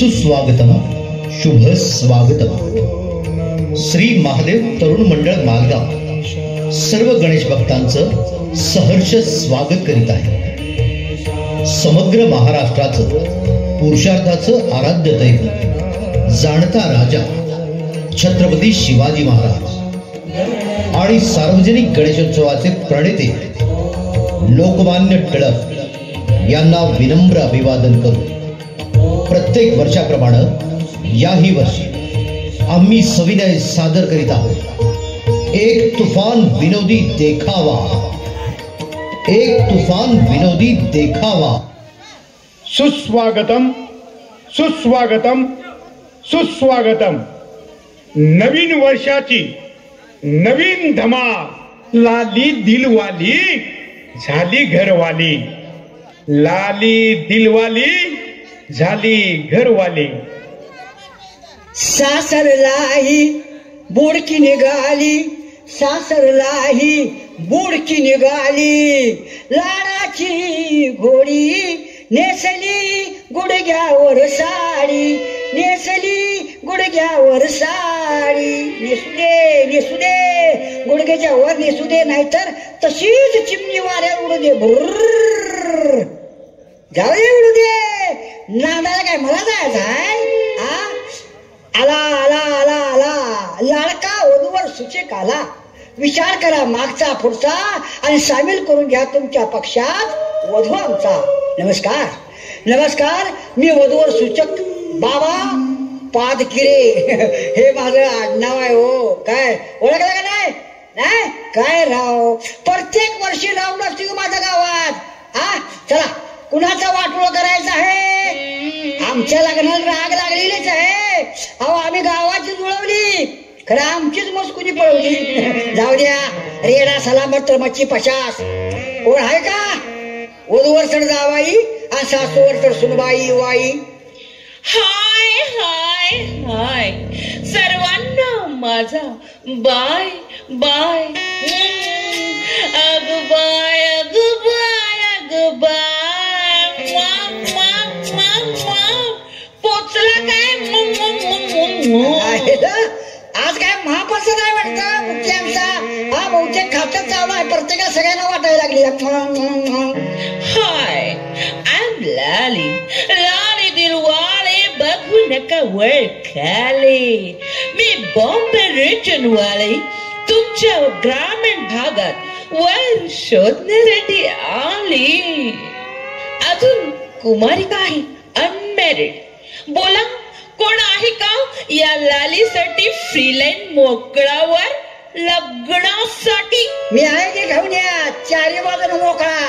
सुस्वागतम, शुभ स्वागतम. श्री महादेव तरुण मंडळ मालगाव सर्व गणेश भक्तांचं सहर्ष स्वागत करीत आहे. समग्र महाराष्ट्राचं पुरुषार्थाचं आराध्य दैवत जाणता राजा छत्रपती शिवाजी महाराज आणि सार्वजनिक गणेशोत्सवाचे प्रणेते लोकमान्य टिळक यांना विनम्र अभिवादन करू. प्रत्येक वर्षाप्रमाणे याही वर्षी आम्ही सविनय सादर करीत आहोत एक तुफान विनोदी देखावा. एक तुफान विनोदी देखावा. सुस्वागतम, सुस्वागतम, सुस्वागतम. नवीन वर्षाची नवीन धमाल. लाली दिलवाली झाली घरवाली. लाली दिलवाली झाली घरवाली. सासरलाही बुडकी निघाली, सासरलाही बुडकी निघाली. लाडाची घोडी नेसली गुडघ्यावर साडी, नेसली गुडघ्यावर साडी. नेसुदे नेसुदे गुडघ्याच्या वर नेसुदे, नाहीतर तशीच चिमणी वाऱ्या उडू दे. भुर्र जाऊ दे उडू दे. नांदायला काय मला जायचं आहे? आला आला आला आला लाडका वधूवर सूचक आला. विचार करा मागचा पुढचा आणि सामील करून घ्या तुमच्या पक्षात वधू आमचा. नमस्कार नमस्कार. मी वधूवर सूचक बाबा पादकिरे हे माझं आडनाव आहे. हो काय ओळखलं का नाही? नाही काय राव, प्रत्येक वर्षी राव नसते माझ्या गावात. चला कुणाचा वाटोळ करायचा आहे? आमच्या लग्नाला राग लागलेलीच आहे. अहो आम्ही गावाची जुळवली, खरं आमचीच मस्कुनी पळवली. जाऊ द्या. रेडा सलामत मच्छी पशास. कोण आहे का? वधूवर तर जावाई आणि सासूवर तर सुनबाई वाई. हाय हाय हाय सर्वांना माझा बाय बाय. अग बाय अग बाय अग बाय. पोचला काय? आज काय महाप्रसाद आहे वाटतं मुख्य आमचा. हा बहुतेक खात्यात चालू आहे. प्रत्येकाला सगळ्यांना वाटायला लागली. हाय आय एम लाली, लाली दिलवाले. बघू नका वर खाली. मी बॉम्बे रिजन वाले तुमच्या ग्रामीण भागात वर शोधण्यासाठी आली. अजून कुमारिका आहे, अनमॅरिड. बोला कोण आहे का या लालीसाठी फ्रीलाईन मोकळावर लग्नासाठी? मी आहे की घेऊन या. चारी बाजून मोकळा.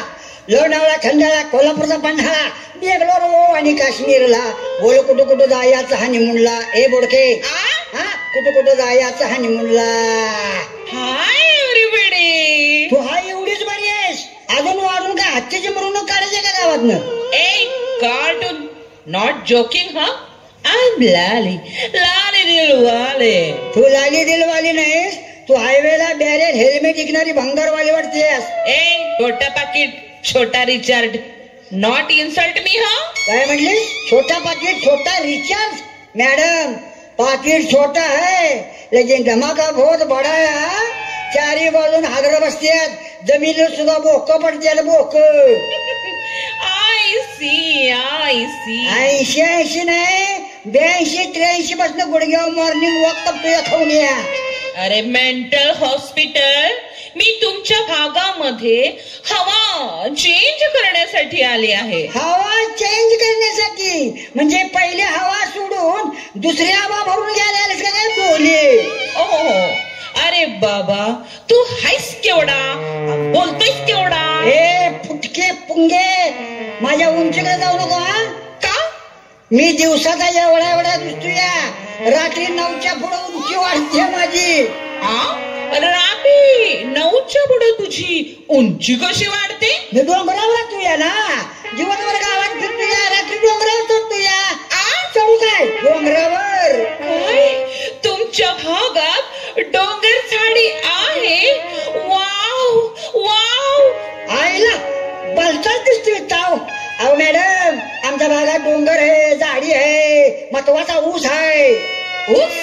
लोणावळा, खंडाळा, कोल्हापूरचा पन्हाळा, बेंगलोर आणि काश्मीरला. बोल कुठं कुठं जायचं हनीमूनला. ए बोडके कुठं कुठं जायचं हनीमूनला. Hi everybody. तू हाय एवढीच बरी आहेस. अजून वाढून काय हत्तीची मिरवणूक काढायची का गावातनं? ए कार्टून नॉट जोकिंग. हा आय एम लाली, लाली दिलवाले. तू लाली दिलवाली नाहीस, तू हायवेला बॅरेल हेल्मेट विकणारी भंगारवाली वाटतेस. ए छोटा पाकिट छोटा रिचार्ज. नॉट इन्सल्ट मी. हा काय म्हणली? छोटा पाकिट छोटा रिचार्ज? मैडम पाकिट छोटा है लेकिन धमाका बहुत बड़ा है. चारी बाजून हादर बसतात. जमिनीवर सुद्धा बोक पडते. बोक. I C I C. 80 नाही 82-83 पासून गुडघ्यावर मॉर्निंग वॉक करतोय खाऊन या. अरे मेंटल हॉस्पिटल. मी तुमच्या भागामध्ये हवा चेंज करण्यासाठी आली आहे. हवा चेंज करण्यासाठी म्हणजे पहिले हवा सोडून दुसरी हवा भरून घ्यायला आलीस का काय? बोले. ओ अरे बाबा तू हायस केवढा, बोलतोयस केवढा? ए फुटके पुंगे, माझ्या उंचीकडे जाऊ नको. का? मी दिवसाचा एवढा एवढा दिसतोय. रात्री 9च्या पुढे उंची वाढते माझी. रात्री 9च्या पुढे तुझी उंची कशी वाढते? मी डोंगरावर तुया ना. दिवसभर गावात फिरतोय, रात्री डोंगरावर चढतोय. चढू काय डोंगरावर? तुमच्या भागात डोंगर झाडी आहे? Wow wow. आईला बलचाच दिसतोय ताव. अहो मॅडम आमच्या भागात डोंगर आहे, झाडी आहे, महत्वाचा ऊस आहे. ऊस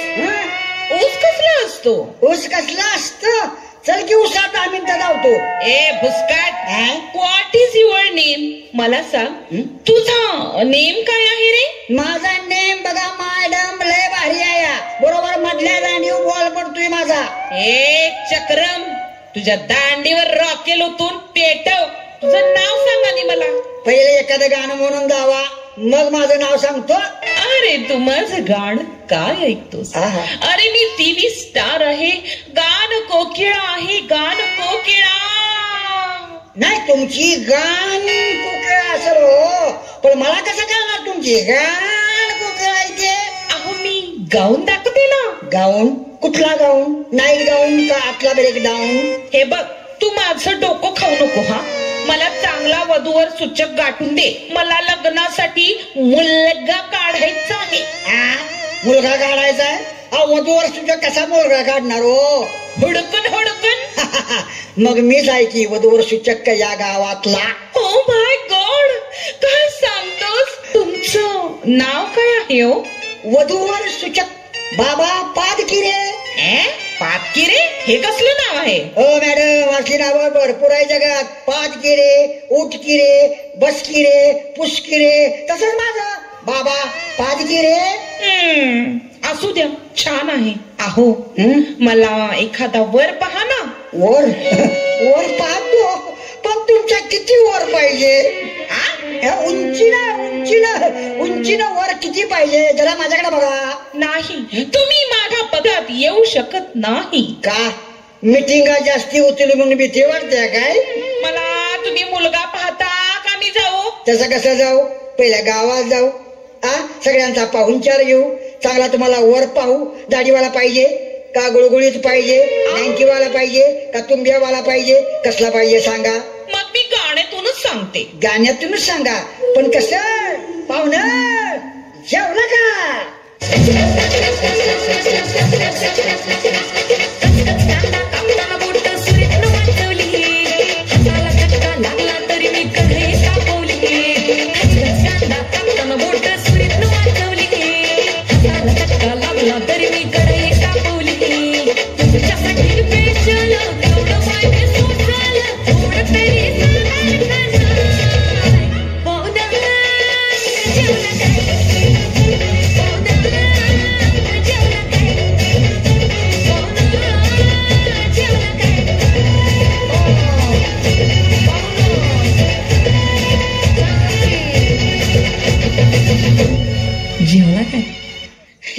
ऊस कसला असतो? ऊस कसला असतं? चल की ऊसात 10 मिनिटं धावतो. ए भुसकाट, व्हॉट इज युअर नेम? मला सांग, तुझा नेम काय आहे रे? माझा नेम बघा मॅडम, लय भारी आहे. बरोबर मधल्या दांडीवर बॉल पडतोय माझा. ए चक्रम, तुझ्या दांडीवर रॉकेल ओतून पेटव. तुझं नाव सांग आणि मला. पहिले एखादं गाणं म्हणून दावा, मग माझं नाव सांगतो. अरे तू माझं गाणं काय ऐकतोस? अरे मी टीव्ही स्टार आहे, गान कोकिळा आहे, गान कोकिळा. नाही तुमची गान कोकिळा असेल हो, पण मला कसं कळणार तुमची गान कोकिळा आहे ते? अहो मी गाऊन दाखवते ना. गाऊन? कुठला गाऊन? नाईट गाऊन का आतला ब्रेक डाऊन? हे बघ, तू माझं डोकं खाऊ नको हा. मला चांगला वधूवर सूचक गाठून दे. मला लग्नासाठी मुलगा काढायचा आहे. मुलगा काढायचा आहे? वधूवर सूचक कसा मुलगा काढणार हो? हुडकन हुडकन. मग मीच आहे की वधूवर सूचक या गावातला. ओ माय गॉड, काय सांगतोस? तुमचं नाव काय आहे हो? वधूवर सूचक बाबा पादकिरे. पादकिरे? हे कसलं नाव आहे? हो मॅडम, असली नावं भरपूर आहे जगात. पादकिरे, उठकिरे, बसकिरे, पुसकिरे, तसंच माझं बाबा पादकिरे. असू द्या, छान आहे. अहो मला एखादा वर पहा ना. वर? वर पाहतो, पण तुमच्या किती वर पाहिजे? उंचीनं वर किती पाहिजे जरा माझ्याकडे बघा. नाही, तुम्ही माझ्या पदात येऊ शकत नाही. का? मीटिंगा जास्ती होतील म्हणून भीती वाटते काय? मला तुम्ही मुलगा पाहता का मी जाऊ? तसं कसं जाऊ? पहिल्या गावात जाऊ, सगळ्यांचा पाहुणचार घेऊ. चांगला तुम्हाला वर पाहू. दाढीवाला पाहिजे का गुळगुळीत पाहिजे? नँकीवाला पाहिजे का तुंबियावाला पाहिजे? कसला पाहिजे सांगा. मग मी गाण्यातूनच सांगते. गाण्यातूनच सांगा, पण कसं? पाहुणं जेवला का?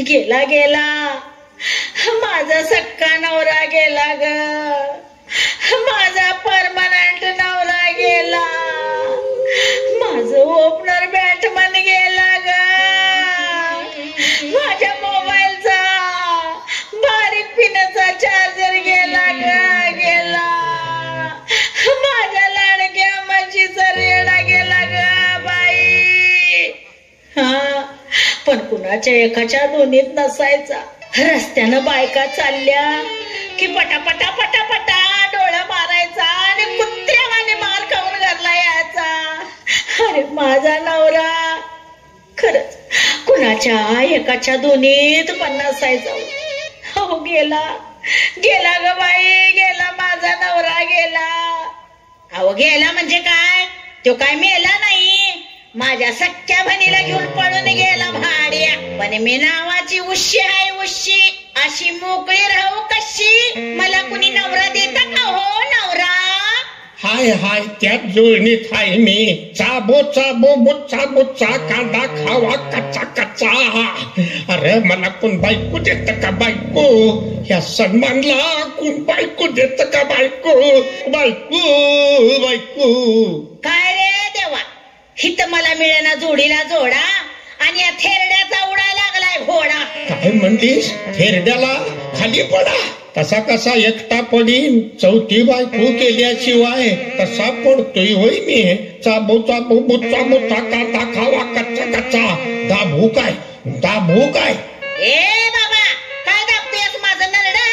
गेला गेला माझा सक्का नवरा गेला ग. माझा परमनंट नवरा गेला. माझं ओपनर बॅटमन गेला ग. माझ्या मोबाईलचा बारीक पिण्याचा चार्जर गेला ग. गेला माझ्या लाडक्या म्हशीचा रेडा गेला ग बाई. पण कुणाच्या एकाच्या दोन्हीत नसायचा. रस्त्यानं बायका चालल्या की पटापटा पटापटा डोळा मारायचा आणि कुत्र्यावाने मार खाऊन घरला यायचा. अरे माझा नवरा खरंच कुणाच्या एकाच्या दोन्हीत पण नसायचा. हो गेला गेला ग बाई, गेला माझा नवरा गेला. अहो गेला म्हणजे काय? तो काय मेला नाही. माझ्या सख्या बहिणीला घेऊन पळून गेला भाड्या. पण मी नावाची उशी आहे, उशी. अशी मोकळी राहू कशी? मला कुणी नवरा देता का हो नवरा? हाय हाय, त्याच जुळणीत हाय मी. चाबो चाबो बुच्चा बुच्चा कांदा खावा कच्चा कच्चा. अरे मला कोण बायको देत का बायको? ह्या सन्मानला कोण बायको देत का बायको? बायको बायको. काय रे देवा, हित मला मिळेना जोडीला जोडा आणि या थेरड्याचा उडायला लागलाय घोडा. काय म्हणलीस? थेरड्याला खाली पडा. तसा कसा एकटा पडीन? चौथी बायको केल्याशिवाय तसा पडतोय होय मी. चाबो चाबो बुच्चा बुच्चा कांदा खावा कच्चा कच्चा. दाभू काय दाभू काय? ए बाबा, काय दाबतेस माझं नरडा?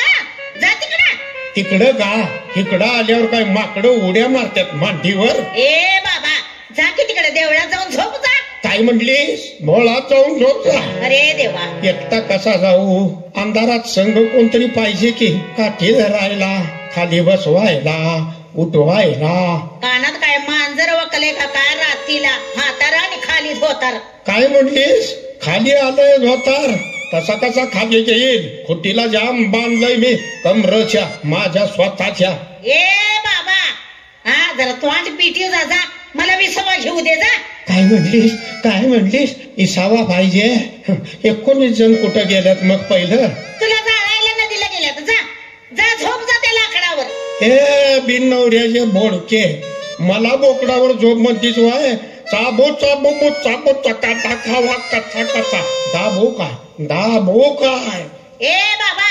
जा तिकडं. तिकडं का? इकडं आल्यावर काय माकडं उड्या मारतात मांडीवर? ए बाबा, जा की तिकडे देवळात जाऊन झोप जा. काय काय म्हटलीस बोळात जाऊन झोप जा. अरे देवा, एकटा कसा जाऊ, अंधारात संघ कोणतरी पाहिजे की, काठी धरायला, खाली बसवायला, उठवायला. कानात काय मांजर वकले का काय रात्रीला, म्हातारा आणि खाली धोतार. काय म्हटलीस खाली आलंय धोतार, तसा कसा खाली येईल, खुटीला जाम बांधलंय मी कमरच्या माझ्या स्वतःच्या. ए बाबा, हा जरा तोंड पिटी जा, मला विसवा घेऊ दे जा. काय म्हटलीस काय म्हटलीस, इसावा पाहिजे. 19 जण कुठं गेल्यात मग पहिलं. तुला जाळायला नदीला गेल्या तर जा जा, झोप जा त्या लाकडावर. हे बिन नवऱ्याचे बोडके, मला बोकडावर झोप म्हणतीस वाय. चाबो चाबो चाबो चका खावा कचा कचा, दाबो काय. ए बाबा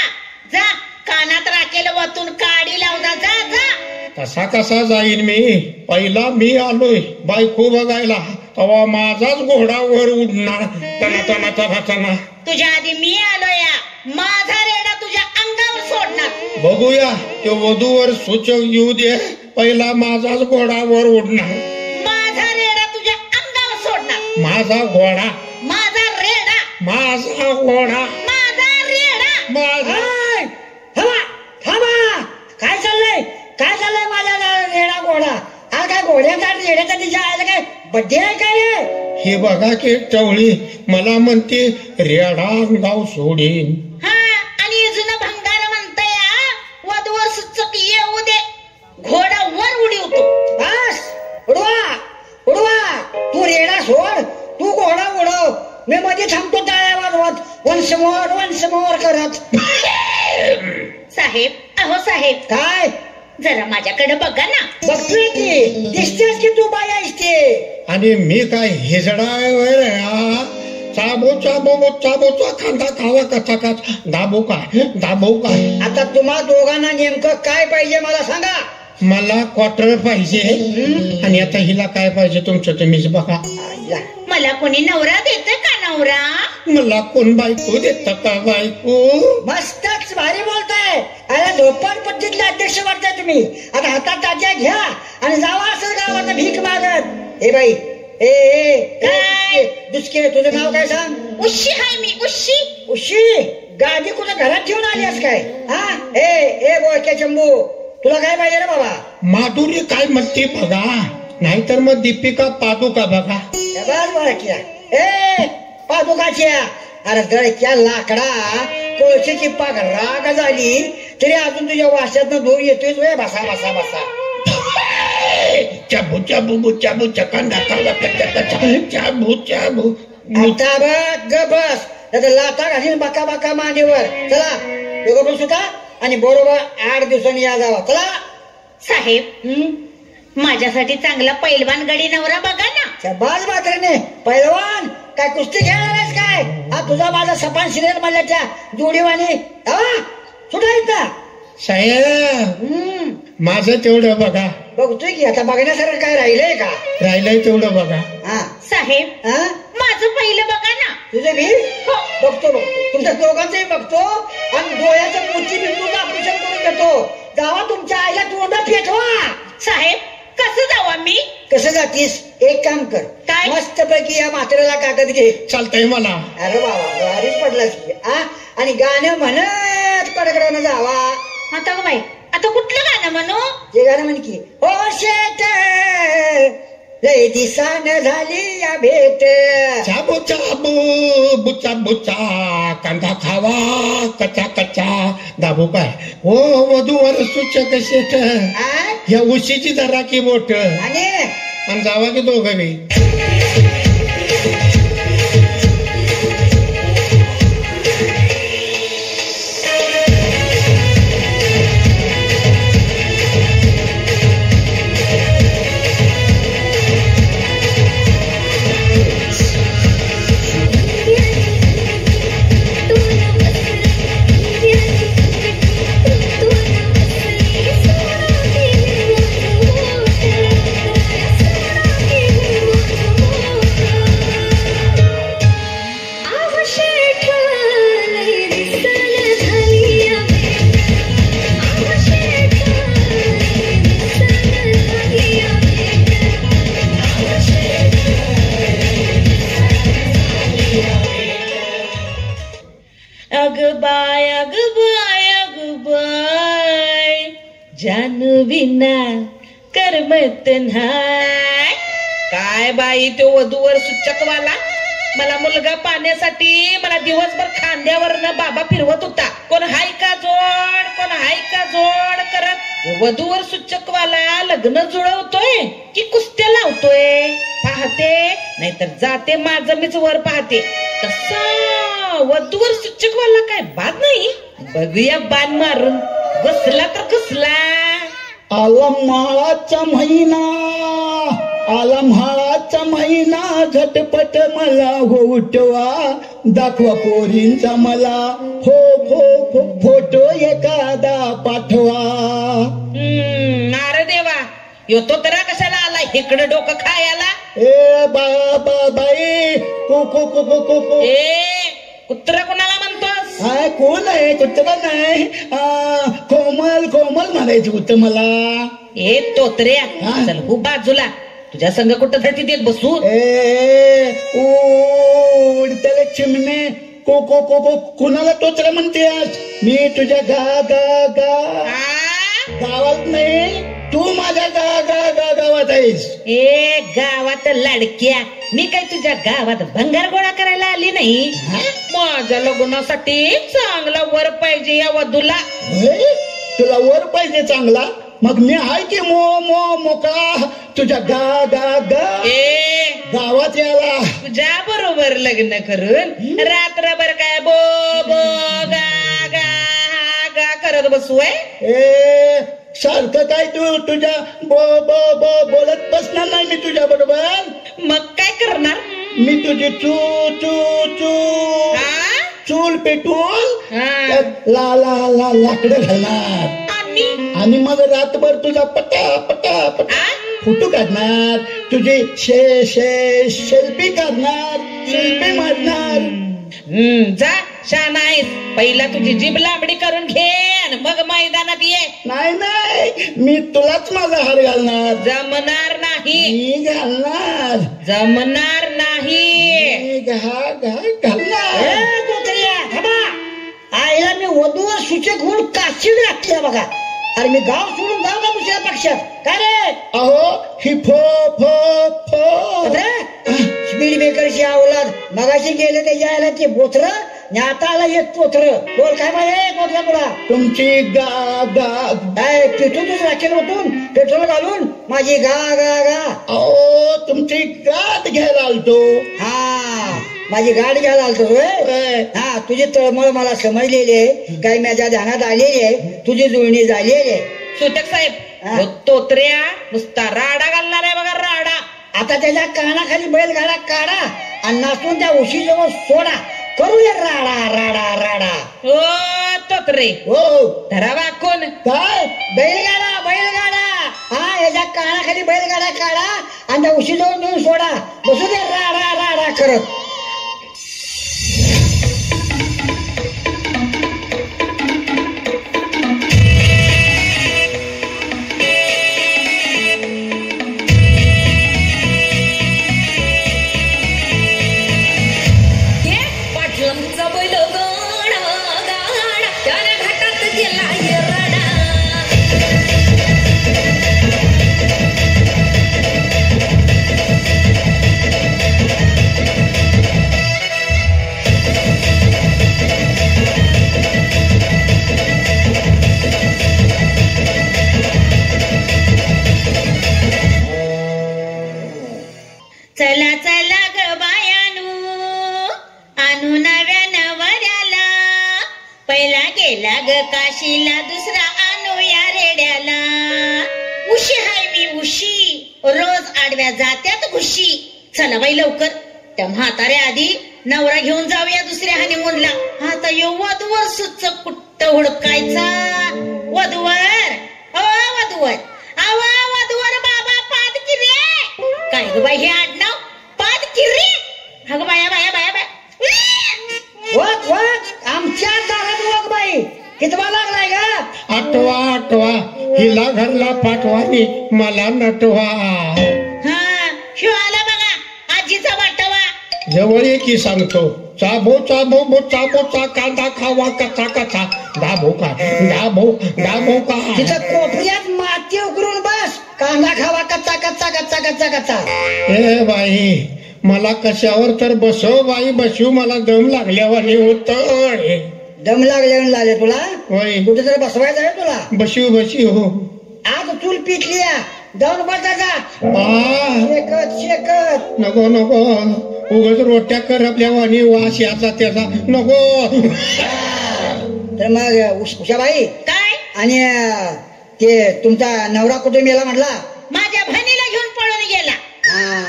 जा, कानात राखेल वतून काडी लावू जा जा. तसा कसा जाईन मी, पहिला मी आलोय बायको बघायला, तेव्हा माझाच घोडा वर उडणार तना तना तना तना. तुझ्या आधी मी आलो या, माझा रेडा तुझ्या अंगावर सोडणार. बघूया ते वधूवर सूचक येऊ दे, पहिला माझाच घोडा वर उडणार. माझा रेडा तुझ्या अंगावर सोडणार. माझा घोडा, माझा रेडा, माझा घोडा, माझा रेडा. माझा. थांबा थांबा, काय चाललंय काय चाललंय माझ्या रेडा घोडा? हा काय घोड्याचा रेड्याचा तिच्या आयला काय बड्डे आहे काय? हे बघा की टवळी मला म्हणते रेडा गाव सोडीन. हा, आणि जुनं भंगार म्हणतंय वधूवर सुचक येऊ दे, घोडा वर उडीवतो. बस उडवा उडवा, तू रेडा सोड, तू घोडा उडव, मी मध्ये थांबतो टाळ्या वाजवत, वन्स मोर करत. साहेब, अहो साहेब, काय जरा माझ्याकडे बघा ना. बघतोय की, दिसतेस की तू बाई आहेस ते. आणि मी काय हेजडा चाबो चाबो चाबोचा खांदा खावा कचा कचा, दाबो काय. आता तुम्हा दोघांना नेमकं काय पाहिजे मला सांगा. मला क्वार्टर पाहिजे, आणि आता हिला काय पाहिजे तुमचं तुम्हीच बघा. आय्या. मला कोणी नवरा देत का नवरा? मला कोण बायको देत का बायको? मस्तच भारी बोलताय. अरे धोपाट पद्धतीतले अध्यक्ष वाटताय तुम्ही. आता हातात ताज्या घ्या आणि जावा असं गावात भीक मागत. हे बाई, काय? दुसके, तुझं नाव काय सांग? उशी हाय मी, उशी. उशी गादी कुठं घरात ठेवून आलीस काय? हा ए बोळक्या चंबू, तुला काय पाहिजे रे बाबा? माधुरी काय म्हणते बघा, नाहीतर मग दीपिका पादुका बघा. बस बोळक्या, ए पादुकाच्या, अरे दळक्या लाकडा कोळशीची पाक राग झाली तरी अजून तुझ्या वाशातनं दूर येतोय. बसा बसा बसा. चाबू चाबू चाबू चकांदा खावा कचा कचा, चाबू चाबू. आता बघ ग बस, लाता घालीन बाका बाका मांडीवर. चला दोघं पण सुटा आणि बरोबर 8 दिवसांनी या जावा. चला साहेब, माझ्यासाठी चांगला पैलवान गडी नवरा बघा ना. बाज मात्रेने पैलवान काय कुस्ती खेळणार आहेस काय? हा तुझा माझा सपान सिरियल मधल्याच्या जोडीवाणी सुटायचा. साहेब माझं तेवढं बघा. बघतोय की, आता बघण्यासारखं काय राहिलंय का? राहिलंय तेवढं बघा. हा साहेब, हा माझं पहिलं बघा ना. तुझं मी बघतो तुमच्या दोघांचंही बघतो आणि डोळ्याचं मोती बिंदूचं ऑपरेशन करून घेतो. जावा तुमच्या आईला तोंडा पेटवा. साहेब, कसं जावा मी? कसं जातीस? एक काम कर, काय? मस्त पैकी या म्हाताऱ्याला कागद घे. चालतंय मला. अरे बाबा भारीच पडलास की. आणि गाणं म्हणत कडकडानं जावा. आता ग बाई, आता कुठलं गाणं म्हणू? जे गाणं म्हण की, ओ शेट लय दिसान झाली या भेट. चाबू चाबू बुचा बुचा कांदा खावा कचा कचा, दाबू काय. हो वधूवर सूचक शेट, या उशीची जरा की बोट, आणि जावा की दोघं बी. बाय अग बाय जानू बिना करमत नाही. काय बाई तो वधूवर सूचकवाला मला मुलगा पाहण्यासाठी मला दिवसभर खांद्यावरनं बाबा फिरवत होता. कोण हाय का जोड करत वधूवर सूचकवाला लग्न जुळवतोय की कुस्त्या लावतोय पाहते, नाहीतर जाते माझं मीच वर पाहते. तसा वधूवर सूचकवाला काय बाद नाही. बघूया बाण मारून, घुसला तर घुसला. आला माळाचा महिना झटपट मला उठवा, दाखवा पोरींचा मला फोटो एखादा पाठवा. अरे देवा, येतो तर कशाला आला इकडं डोकं खायला. ए बाई कुत्रा कोणाला म्हणतोस? कोण आहे? कुत्रा नाही, कोमल म्हणायचं होतं मला. ए तोत्र्या, चल हो बाजूला, तुझ्या संग कुठं थटी देत बसू. त्याला चिमणे कुणाला तोत्रा म्हणतेस? मी तुझ्या गावात नाही, तू माझ्या गावात आहेस. ए गावात लाडक्या, मी काय तुझ्या गावात भंगार गोळा करायला आली नाही. माझ्या लग्नासाठी चांगला वर पाहिजे या वधूला. तुला वर पाहिजे चांगला? मग मी आहे की मोकळा तुझ्या गावात यायला. तुझ्या बरोबर लग्न करून रात्रभर काय बो गा करत बसू आहे. सारखं काय तू तुझ्या बोलत बसणार नाही मी तुझ्या बरोबर. मग काय करणार? मी तुझी चूल पेटून लाकडं घालणार आणि मग रातभर तुझा पटा फोटो काढणार, तुझी सेल्फी काढणार, सेल्फी मारणार. जा शान आहेस, पहिला तुझी जीभ लांबडी करून घे आणि मग मैदानात ये. नाही, मी तुलाच माझा हार घालणार. जमणार नाही. मी घालणार. जमणार नाही. घालणार. आईला मी वधूवर सूचक म्हणून काशीड घातल्या बघा. अरे मी गाव सोडून जाऊ का दुसऱ्या पक्षात? काय रे? अहो ही स्पीड ब्रेकरची अवलाद. मगाशी गेले ते जायला ते बोथर, आता आला एक पोथर. बोल काय माहिती पोथरा तुला? तुमची काय पेट्रोल राखेल ओतून पेट्रोल घालून माझी गा. अहो तुमची गाठ घ्यायला आलतो. माझी गाडी घ्यायला आलतो. हा, तुझी तळमळ मला समजलेली आहे, काही माझ्या ध्यानात आलेली आहे, तुझी जुळणी झालेली आहे. सूचक साहेब, तोत्र्या नुसता राडा घालणार आहे बघा, राडा. आता त्याच्या कानाखाली बैलगाडा काढा आणि नाचून त्या उशीजवळ सोडा. करूया राडा. हो तोत्रे, हो धरा वाकून. काय? बैलगाडा. हा, याच्या कानाखाली बैलगाडा काढा आणि त्या उशीजवळ नेऊन सोडा. बसू दे राडा करत. चला ग बायानू, आणू नव्या नवऱ्याला. पहिला गेला ग काशीला, दुसरा आणू या रेड्याला. उशी हाय मी उशी, रोज आडव्या जात्यात घुशी. चला बाई लवकर, त्या म्हाताऱ्या आधी नवरा घेऊन जाऊया दुसऱ्या हनीमूनला. आता यो वधूवर सुच कुट्ट हुडकायचा. वधूवर बाबा पाद की रे. काय ग बाई हे आडनाव पाद की रे? अगं बाया आमच्या दारात वग बाई. कितवा लागलाय का? आठवा. हिला घरला पाठवानी मला नटवा. हा, शिवाला बघा आजीचा वाटवा. जवळ ये की सांगतो. चाबो चाबो बोचा बोचा कांदा खावा कचा कचा दाबो का दाबो दाबो का तिथं कोपऱ्यात माती उकरून बस कांदा खावा कच्चा कच्चा कच्चा कच्चा कच्चा ए बाई मला कशावर तर बसव बाई बसू मला दम लागल्यावर होत दम लागले तुला होय कुठेतरी बसवायचं आहे तुला बसू बसू आज चूल पिटली जाऊन बसायचा आ शेकत शेकत नको नको उगाच रोट्या कर आपल्या वाणी वास याचा त्याचा नको तर मग उषाबाई काय आणि ते तुमचा नवरा कुठे मेला म्हटला माझ्या बहिणीला घेऊन पळून गेला हा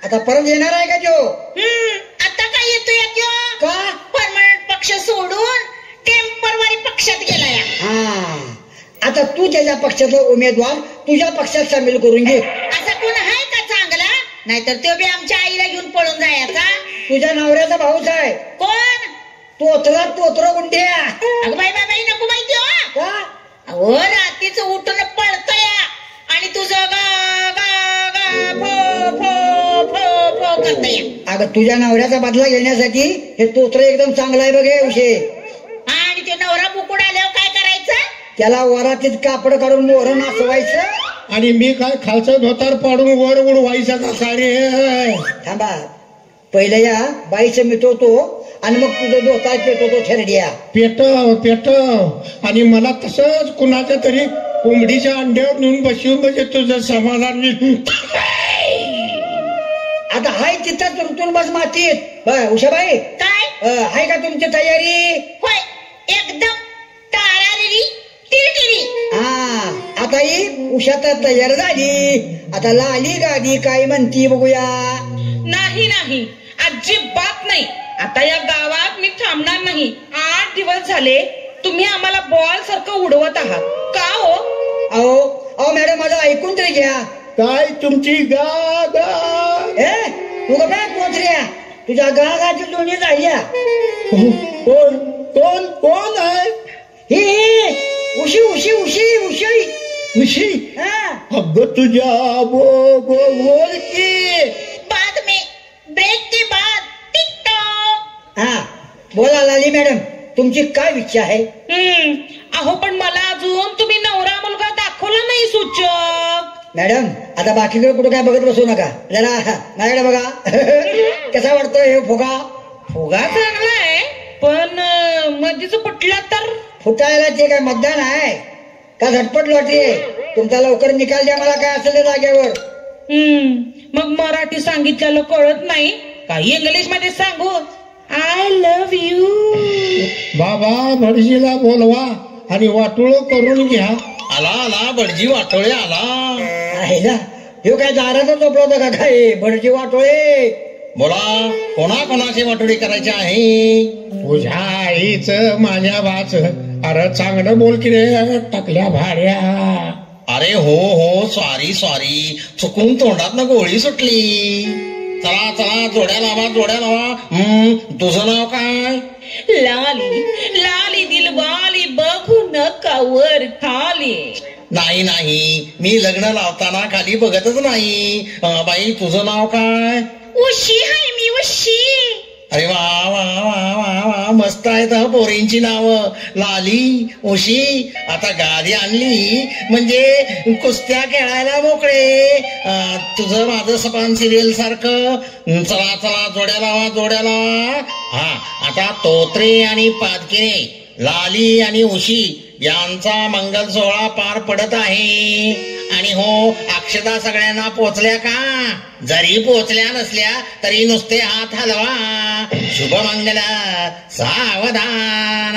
आता परत येणार आहे का जो आता काय येतोय त्यो का परमनंट पक्ष सोडून टेम्परवारी पक्षात गेलाय हा आता तू त्याच्या पक्षाचा उमेदवार तुझ्या पक्षात सामील करून घे असा कोण आहे का चांगला नाहीतर तो बी आमच्या आईला घेऊन पळून जायचा तुझ्या नवऱ्याचा भाऊच आहे कोण तोत्र गुंड्या अगं बाई बाई बाई नको माहिती हो का अहो रात्रीच उठून पळतय आणि तुझं गा गा गा फो फो फो फो करतय अगं तुझ्या नवऱ्याचा बदला घेण्यासाठी हे तोत्र एकदम चांगला आहे बघे उशे आणि ते नवरा बुकुड आल्यावर काय करायचं त्याला वरातीत कापड काढून मोहर नाचवायचं आणि मी काय खालचं धोतार पाडून वर उडवायचा का कार्य थांबा पहिले या बाईचं मिटवतो आणि मग तुझं धोतार पेटवतो ठरड्या पेटव आणि मला तसंच कुणाच्या तरी कोंबडीच्या अंड्यावर नेऊन बसवून म्हणजे तुझं समाधान मी आता हाय तिथं तुरतून बस मातीत उषाबाई काय हाय का तुमची तयारी होय एकदम टाळारी टिरटिरी हा आता ही उषा तर तयार झाली आता लाली गाडी काय म्हणती बघूया नाही नाही अजिबात नाही आता या गावात मी थांबणार नाही 8 दिवस झाले तुम्ही आम्हाला बॉल सारखं उडवत आहात का हो अहो मॅडम माझं ऐकून तरी घ्या काय तुमची गा गा तू काय पोचऱ्या तुझ्या गागाची दोन्ही झाल्या कोण कोण कोण आहे ही उशी उशी उशी उशी उशी हा अगं तुझ्या बोल की बाद में ब्रेक के बाद टिकटॉक हा बोला लाली मॅडम तुमची काय इच्छा आहे अहो पण मला अजून तुम्ही नवरा मुलगा दाखवला नाही सूचक मॅडम आता बाकीकडे कुठं काय बघत बसू नका जरा माझ्याकडे बघा कसा वाटतोय हे फुगा फुगा चांगला आहे पण मधीच पटला तर फुटायला ते काय मतदान आहे का झटपट लॉटरी आहे तुमचा लवकर निकाल द्या मला काय असेल जागेवर मग मराठी सांगितलेलं कळत नाही काही इंग्लिश मध्ये सांगू आय लव्ह यू बाबा भटजीला बोलवा आणि वाटोळ करून घ्या आला आला भटजी वाटोळे आला आहे ना ह्यो काय दाराचा झोपला होता का काय भटजी वाटोळे बोला कोणाची वाटोळी करायची आहे तुझ्या आईच माझ्या भाच अरे चांगलं बोल की रे टाकल्या भाड्या अरे हो सॉरी चुकून तोंडात न गोळी सुटली चला जोड्या लावा तुझं नाव काय लाली लाली दिलवाली बघू नकावर खाली नाही मी लग्न लावताना खाली बघतच नाही बाई तुझं नाव काय उशी आहे मी उशी अरे वा मस्त आहेत पोरींची नावं लाली उशी आता गाडी आणली म्हणजे कुस्त्या खेळायला मोकळे तुझं माझं सपान सिरियल सारखं चला जोड्या लावा हा आता तोत्रे आणि पादकिरे लाली आणि उशी यांचा मंगल सोहळा पार पडत आहे आणि हो अक्षता सगळ्यांना पोचल्या का जरी पोचल्या नसल्या तरी नुसते हात हलवा शुभमंगल सावधान